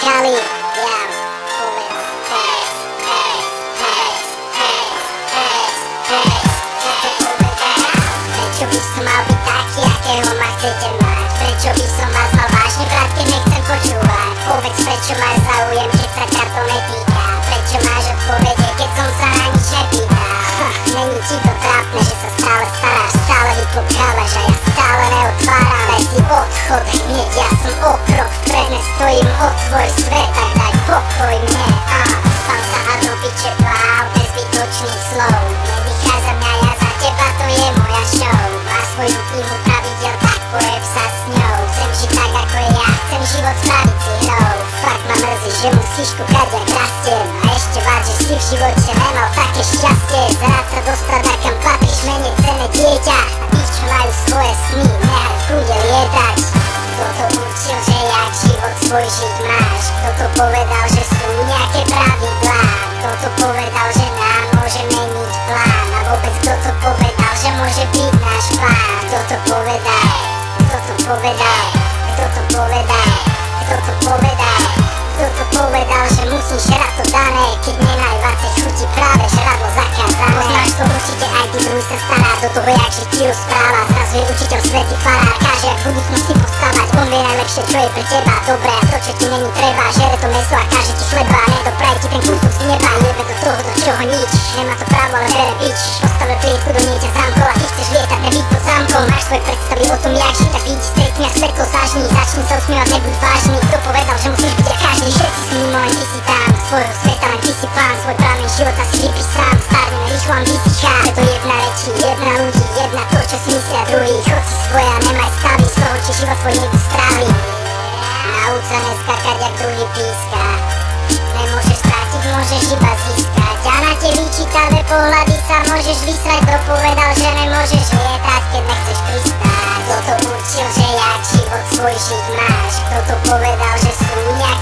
Kali, prečo by som mal byť taký, akého ma chcete mať? Prečo by som vás mal vážne brať, keď nechcem počúvať? Povedz, prečo máš záujem, keď sa ťa to netýka? Prečo máš odpovede, keď som sa na nič nepýtal? Není ti to trápne, že sa stále staráš, stále vyklopkávaš a ja stále neotváram. Daj si odchod hneď, ja som o krok vpred, nestojím o tvoj svet, tak daj pokoj mne. Spal sa a do piče plál, bez zbytočných slov. Nedýchaj za mňa, ja za teba, to je moja show. Má svoju knihu pravidel, tak pojeb sa s ňou. Chcem žiť tak ako ja, chcem život spraviť si hrou. Fakt ma mrzí, že musíš kúkať jak rastiem. A ešte vád, že si v živote nemal také šťastie. Zrád sa dostať na kam patríš, menej cenné dieťa. A tých, čo majú svoje sny, nehaj v kúde lietať. Kto to učil, že jak život svoj žiť máš? Kto to povedal, že sú nejaké pravidlá? Kto to povedal, že nám môže meniť plán? A vôbec kto to povedal, že môže byť náš plán? Kto to povedal? Kto to povedal? Kto to povedal? Kto to povedal? Kto to povedal, že musíš žrať to dané, keď nenajvacej chutí práve žradlo zakázané? Poznáš to určite, aj ty druhý sa stará do toho, jak žiť ti rozpráva. Zrazu je učiteľ svätý farár, káže jak budúcnosť si postavať. On vie najlepšie, čo je pre teba dobré a to, čo ti není treba. Žere to meso a káže ti chleba, nedopraje ti ten kúsok z neba. Jebe do toho, do čoho nič, nemá to právo, ale bere bič. Postavil klietku do nieťa zámkov a ty chceš lietať, nebyť pod zámkom. Máš svoje predstavy o tom, jak žiť, tak vidí stretni a svetlo zažni. Začni sa usmievať, nebuď vážny. Kto povedal, že musíš byť jak každý? Všetci sú mimo, len ty si tam. Svojho sveta, len ty si pán. Svoj prameň života si vypíš sám. Starneme rýchlo, len vysychá. Je to jedna reči, jedna ľudí, jedna to, čo si myslia druhý. Chod si svoja, nemaj stavy, z toho, či život svoj niekto strávi. Nauč sa neskakať, jak druhý píska. Nemôžeš strátiť, môžeš iba získať. A na tie vyčítavé pohľady sa môžeš vysrať. Kto povedal, že nemôžeš lietať, keď nechceš pristáť? Kto to určil, že jak život svoj žiť máš? Kto to povedal, že sú nejaké